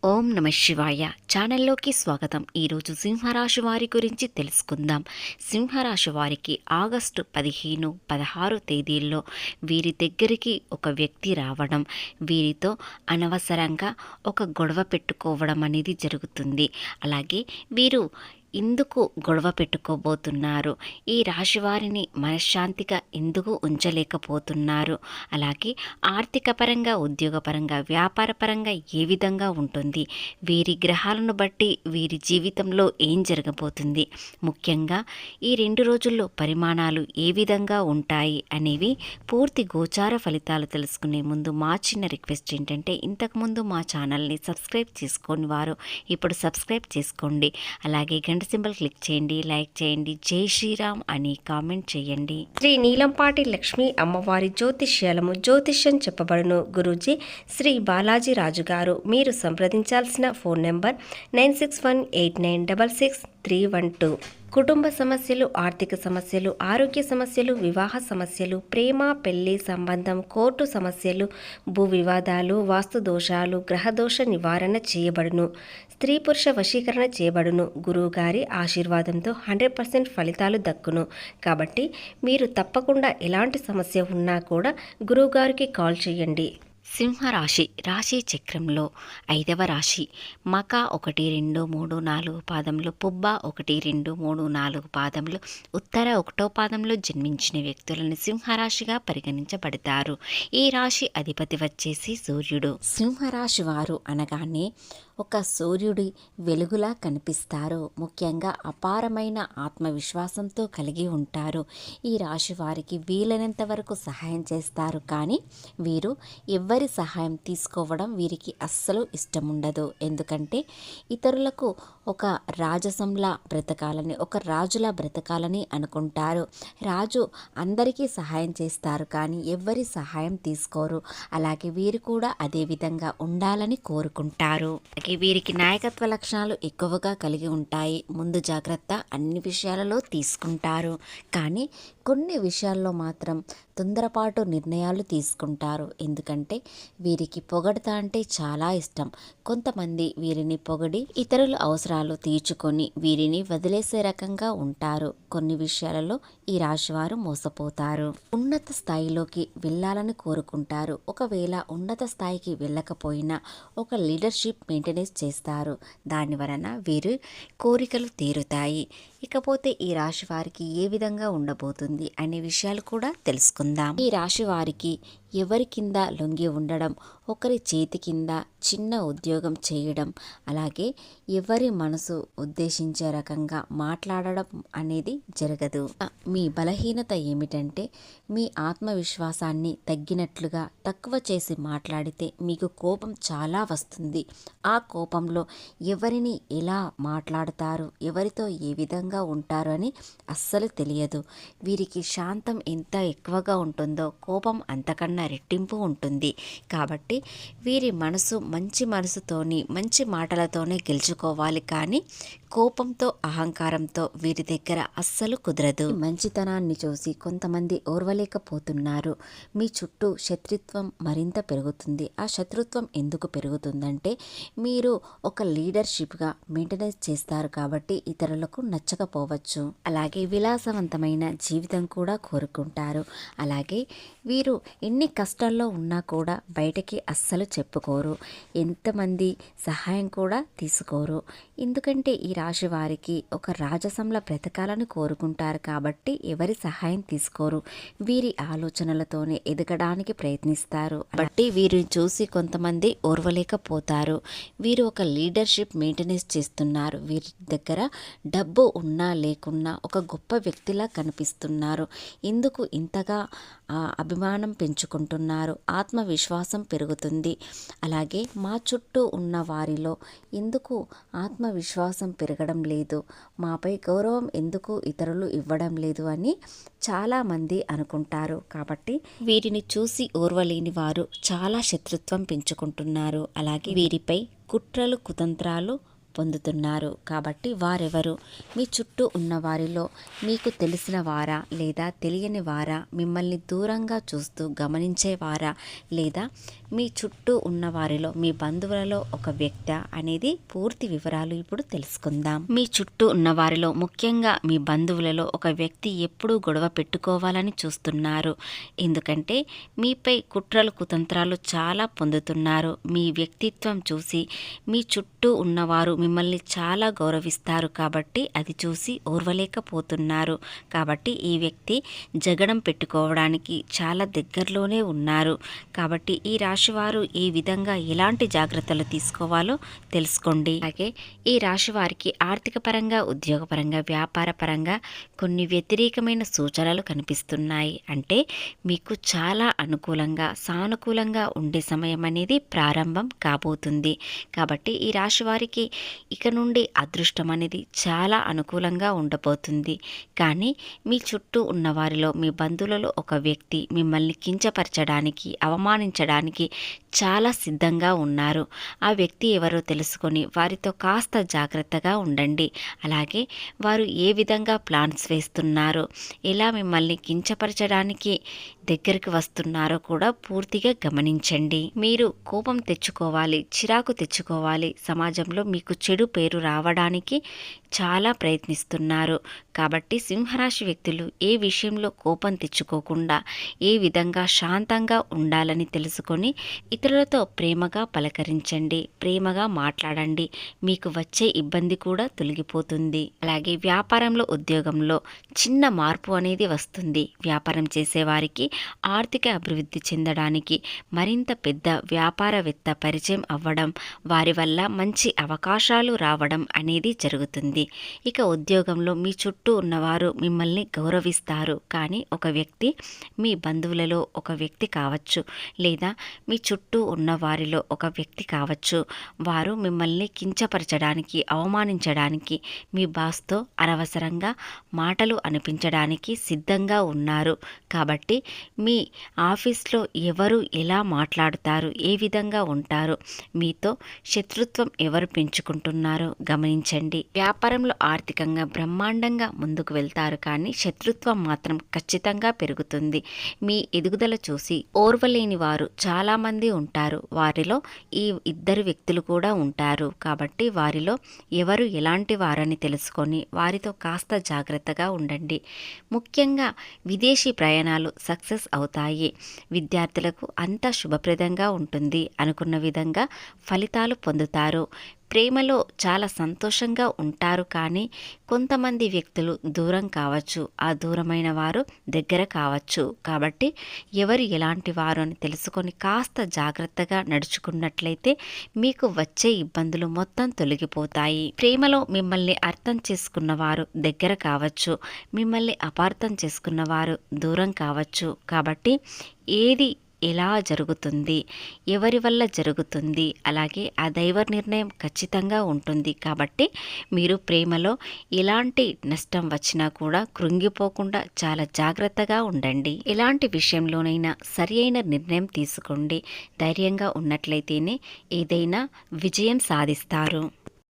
ఓం నమ శివాయ ఛానల్లోకి స్వాగతం. ఈరోజు సింహరాశి వారి గురించి తెలుసుకుందాం. సింహరాశి వారికి ఆగస్టు 15, 16 తేదీల్లో వీరి దగ్గరికి ఒక వ్యక్తి రావడం, వీరితో అనవసరంగా ఒక గొడవ పెట్టుకోవడం అనేది జరుగుతుంది. అలాగే వీరు ఎందుకు గొడవ పెట్టుకోబోతున్నారు, ఈ రాశి వారిని మనశ్శాంతిగా ఎందుకు ఉంచలేకపోతున్నారు, అలాగే ఆర్థిక పరంగా, ఉద్యోగపరంగా, వ్యాపారపరంగా ఏ విధంగా ఉంటుంది, వీరి గ్రహాలను బట్టి వీరి జీవితంలో ఏం జరగబోతుంది, ముఖ్యంగా ఈ 2 రోజుల్లో పరిమాణాలు ఏ విధంగా ఉంటాయి అనేవి పూర్తి గోచార ఫలితాలు తెలుసుకునే ముందు మా చిన్న రిక్వెస్ట్ ఏంటంటే, ఇంతకుముందు మా ఛానల్ని సబ్స్క్రైబ్ చేసుకోని వారు ఇప్పుడు సబ్స్క్రైబ్ చేసుకోండి. అలాగే గంట సింబల్ క్లిక్ చేయండి, లైక్ చేయండి, జై శ్రీరామ్ అని కామెంట్ చేయండి. శ్రీ నీలంపాటి లక్ష్మీ అమ్మవారి జ్యోతిష్యం చెప్పబడును. గురూజీ శ్రీ బాలాజీ రాజు గారు. మీరు సంప్రదించాల్సిన ఫోన్ నెంబర్ 9618966312. కుటుంబ సమస్యలు, ఆర్థిక సమస్యలు, ఆరోగ్య సమస్యలు, వివాహ సమస్యలు, ప్రేమ పెళ్లి సంబంధం, కోర్టు సమస్యలు, భూ వివాదాలు, వాస్తు దోషాలు, గ్రహదోష నివారణ చేయబడును. స్త్రీ పురుష వశీకరణ చేయబడును. గురువుగారి ఆశీర్వాదంతో 100% ఫలితాలు దక్కును. కాబట్టి మీరు తప్పకుండా ఎలాంటి సమస్య ఉన్నా కూడా గురువుగారికి కాల్ చేయండి. సింహరాశి రాశి చక్రంలో 5వ రాశి. మక 1, 2, 3, 4 పాదంలో, పుబ్బ 1, 2, 3, 4 పాదంలో, ఉత్తర 1వ పాదంలో జన్మించిన వ్యక్తులను సింహరాశిగా పరిగణించబడతారు. ఈ రాశి అధిపతి వచ్చేసి సూర్యుడు. సింహరాశి వారు అనగానే ఒక సూర్యుడి వెలుగులా కనిపిస్తారు. ముఖ్యంగా అపారమైన ఆత్మవిశ్వాసంతో కలిగి ఉంటారు. ఈ రాశి వారికి వీలైనంత వరకు సహాయం చేస్తారు, కానీ వీరు ఎవరి సహాయం తీసుకోవడం వీరికి అస్సలు ఇష్టం ఉండదు. ఎందుకంటే ఇతరులకు ఒక రాజసంలా బ్రతకాలని, ఒక రాజులా బ్రతకాలని అనుకుంటారు. రాజు అందరికీ సహాయం చేస్తారు, కానీ ఎవరి సహాయం తీసుకోరు. అలాగే వీరు కూడా అదే విధంగా ఉండాలని కోరుకుంటారు. వీరికి నాయకత్వ లక్షణాలు ఎక్కువగా కలిగి ఉంటాయి. ముందు జాగ్రత్త అన్ని విషయాలలో తీసుకుంటారు, కానీ కొన్ని విషయాల్లో మాత్రం తొందరపాటు నిర్ణయాలు తీసుకుంటారు. ఎందుకంటే వీరికి పొగడత అంటే చాలా ఇష్టం. కొంతమంది వీరిని పొగడి ఇతరుల అవసరాలు తీర్చుకొని వీరిని వదిలేసే రకంగా ఉంటారు. కొన్ని విషయాలలో ఈ రాశివారు మోసపోతారు. ఉన్నత స్థాయిలోకి వెళ్ళాలని కోరుకుంటారు. ఒకవేళ ఉన్నత స్థాయికి వెళ్ళకపోయినా ఒక లీడర్షిప్ మెయింటెనెన్స్ చేస్తారు. దాని వలన వీరు కోరికలు తీరుతాయి. ఇకపోతే ఈ రాశి వారికి ఏ విధంగా ఉండబోతుంది అనే విషయాలు కూడా తెలుసుకుందాం. ఈ రాశి వారికి ఎవరి కింద లొంగి ఉండడం, ఒకరి చేతి కింద చిన్న ఉద్యోగం చేయడం, అలాగే ఎవరి మనసు ఉద్దేశించే రకంగా మాట్లాడడం అనేది జరగదు. మీ బలహీనత ఏమిటంటే మీ ఆత్మవిశ్వాసాన్ని తగ్గినట్లుగా తక్కువ చేసి మాట్లాడితే మీకు కోపం చాలా వస్తుంది. ఆ కోపంలో ఎవరిని ఎలా మాట్లాడతారు, ఎవరితో ఏ విధంగా ఉంటారు అని అస్సలు తెలియదు. వీరికి శాంతం ఎంత ఎక్కువగా ఉంటుందో కోపం అంతకన్నా రెట్టింపు ఉంటుంది. కాబట్టి వీరి మనసు మంచి మనసుతోని, మంచి మాటలతోనే గెలుచుకోవాలి, కానీ కోపంతో, అహంకారంతో వీరి దగ్గర అస్సలు కుదరదు. మంచితనాన్ని చూసి కొంతమంది ఓర్వలేకపోతున్నారు. మీ చుట్టూ శత్రుత్వం మరింత పెరుగుతుంది. ఆ శత్రుత్వం ఎందుకు పెరుగుతుందంటే మీరు ఒక లీడర్షిప్గా మెయింటెనెన్స్ చేస్తారు కాబట్టి ఇతరులకు నచ్చకపోవచ్చు. అలాగే విలాసవంతమైన జీవితం కూడా కోరుకుంటారు. అలాగే వీరు ఎన్ని కష్టాల్లో ఉన్నా కూడా బయటకి అస్సలు చెప్పుకోరు. ఎంతమంది సహాయం కూడా తీసుకోరు. ఎందుకంటే ఈ రాశి వారికి ఒక రాజసంలా బ్రతకాలని కోరుకుంటారు కాబట్టి ఎవరి సహాయం తీసుకోరు. వీరి ఆలోచనలతోనే ఎదగడానికి ప్రయత్నిస్తారు. కాబట్టి వీరిని చూసి కొంతమంది ఓర్వలేకపోతారు. వీరు ఒక లీడర్షిప్ మెయింటెనెన్స్ చేస్తున్నారు. వీరి దగ్గర డబ్బు ఉన్నా లేకున్నా ఒక గొప్ప వ్యక్తిలా కనిపిస్తున్నారు. ఎందుకు ఇంతగా అభిమానం పెంచుకుంటున్నారు, ఆత్మవిశ్వాసం పెరుగుతుంది. అలాగే మా చుట్టూ ఉన్న వారిలో ఎందుకు ఆత్మవిశ్వాసం పెరగడం లేదు, మాపై గౌరవం ఎందుకు ఇతరులు ఇవ్వడం లేదు అని చాలామంది అనుకుంటారు. కాబట్టి వీరిని చూసి ఓర్వలేని వారు చాలా శత్రుత్వం పెంచుకుంటున్నారు. అలాగే వీరిపై కుట్రలు, కుతంత్రాలు పొందుతున్నారు. కాబట్టి వారెవరు, మీ చుట్టూ ఉన్న వారిలో మీకు తెలిసిన వారా లేదా తెలియని వారా, మిమ్మల్ని దూరంగా చూస్తూ గమనించేవారా లేదా మీ చుట్టూ ఉన్న వారిలో మీ బంధువులలో ఒక వ్యక్తి అనేది పూర్తి వివరాలు ఇప్పుడు తెలుసుకుందాం. మీ చుట్టూ ఉన్న వారిలో ముఖ్యంగా మీ బంధువులలో ఒక వ్యక్తి ఎప్పుడూ గొడవ పెట్టుకోవాలని చూస్తున్నారు. ఎందుకంటే మీపై కుట్రలు కుతంత్రాలు చాలా పొందుతున్నారు. మీ వ్యక్తిత్వం చూసి మీ చుట్టూ ఉన్నవారు మిమ్మల్ని చాలా గౌరవిస్తారు కాబట్టి అది చూసి ఓర్వలేకపోతున్నారు. కాబట్టి ఈ వ్యక్తి జగడం పెట్టుకోవడానికి చాలా దగ్గరలోనే ఉన్నారు. కాబట్టి ఈ రాశివారు ఏ విధంగా ఎలాంటి జాగ్రత్తలు తీసుకోవాలో తెలుసుకోండి. అలాగే ఈ రాశి వారికి ఆర్థిక పరంగా, ఉద్యోగపరంగా, వ్యాపార పరంగా కొన్ని వ్యతిరేకమైన సూచనలు కనిపిస్తున్నాయి. అంటే మీకు చాలా అనుకూలంగా, సానుకూలంగా ఉండే సమయం అనేది ప్రారంభం కాబోతుంది. కాబట్టి ఈ రాశి వారికి ఇక నుండి అదృష్టం అనేది చాలా అనుకూలంగా ఉండబోతుంది. కానీ మీ చుట్టూ ఉన్న వారిలో మీ బంధువులలో ఒక వ్యక్తి మిమ్మల్ని కించపరచడానికి, అవమానించడానికి చాలా సిద్ధంగా ఉన్నారు. ఆ వ్యక్తి ఎవరో తెలుసుకొని వారితో కాస్త జాగ్రత్తగా ఉండండి. అలాగే వారు ఏ విధంగా ప్లాన్స్ వేస్తున్నారో, ఎలా మిమ్మల్ని కించపరచడానికి దగ్గరికి వస్తున్నారో కూడా పూర్తిగా గమనించండి. మీరు కోపం తెచ్చుకోవాలి, చిరాకు తెచ్చుకోవాలి, సమాజంలో మీకు చెడు పేరు రావడానికి చాలా ప్రయత్నిస్తున్నారు. కాబట్టి సింహరాశి వ్యక్తులు ఏ విషయంలో కోపం తెచ్చుకోకుండా ఏ విధంగా శాంతంగా ఉండాలని తెలుసుకొని ఇతరులతో ప్రేమగా పలకరించండి, ప్రేమగా మాట్లాడండి. మీకు వచ్చే ఇబ్బంది కూడా తొలగిపోతుంది. అలాగే వ్యాపారంలో, ఉద్యోగంలో చిన్న మార్పు అనేది వస్తుంది. వ్యాపారం చేసేవారికి ఆర్థిక అభివృద్ధి చెందడానికి మరింత పెద్ద వ్యాపారవేత్త పరిచయం అవ్వడం, వారి వల్ల మంచి అవకాశాలు రావడం అనేది జరుగుతుంది. ఇక ఉద్యోగంలో మీ చుట్టూ ఉన్నవారు మిమ్మల్ని గౌరవిస్తారు. కానీ ఒక వ్యక్తి మీ బంధువులలో ఒక వ్యక్తి కావచ్చు, లేదా మీ చుట్టూ ఉన్న వారిలో ఒక వ్యక్తి కావచ్చు, వారు మిమ్మల్ని కించపరచడానికి, అవమానించడానికి, మీ బాస్తో అనవసరంగా మాటలు అనిపించడానికి సిద్ధంగా ఉన్నారు. కాబట్టి మీ ఆఫీస్లో ఎవరు ఎలా మాట్లాడుతారు, ఏ విధంగా ఉంటారు, మీతో శత్రుత్వం ఎవరు పెంచుకుంటున్నారో గమనించండి. వ్యాపారంలో ఆర్థికంగా బ్రహ్మాండంగా ముందుకు వెళ్తారు, కానీ శత్రుత్వం మాత్రం ఖచ్చితంగా పెరుగుతుంది. మీ ఎదుగుదల చూసి ఓర్వలేని వారు చాలామంది ఉంటారు. వారిలో ఈ ఇద్దరు వ్యక్తులు కూడా ఉంటారు. కాబట్టి వారిలో ఎవరు ఎలాంటి వారని తెలుసుకొని వారితో కాస్త జాగ్రత్తగా ఉండండి. ముఖ్యంగా విదేశీ ప్రయాణాలు సక్సెస్ అవుతాయి. విద్యార్థులకు అంతా శుభప్రదంగా ఉంటుంది. అనుకున్న విధంగా ఫలితాలు పొందుతారు. ప్రేమలో చాలా సంతోషంగా ఉంటారు. కానీ కొంతమంది వ్యక్తులు దూరం కావచ్చు, ఆ దూరమైన వారు దగ్గర కావచ్చు. కాబట్టి ఎవరు ఎలాంటి వారు అని తెలుసుకొని కాస్త జాగ్రత్తగా నడుచుకున్నట్లయితే మీకు వచ్చే ఇబ్బందులు మొత్తం తొలగిపోతాయి. ప్రేమలో మిమ్మల్ని అర్థం చేసుకున్నవారు దగ్గర కావచ్చు, మిమ్మల్ని అపార్థం చేసుకున్నవారు దూరం కావచ్చు. కాబట్టి ఏది ఎలా జరుగుతుంది, ఎవరి వల్ల జరుగుతుంది, అలాగే ఆ దైవ నిర్ణయం ఖచ్చితంగా ఉంటుంది. కాబట్టి మీరు ప్రేమలో ఎలాంటి నష్టం వచ్చినా కూడా కృంగిపోకుండా చాలా జాగ్రత్తగా ఉండండి. ఎలాంటి విషయంలోనైనా సరి అయిన నిర్ణయం తీసుకోండి. ధైర్యంగా ఉన్నట్లయితేనే ఏదైనా విజయం సాధిస్తారు.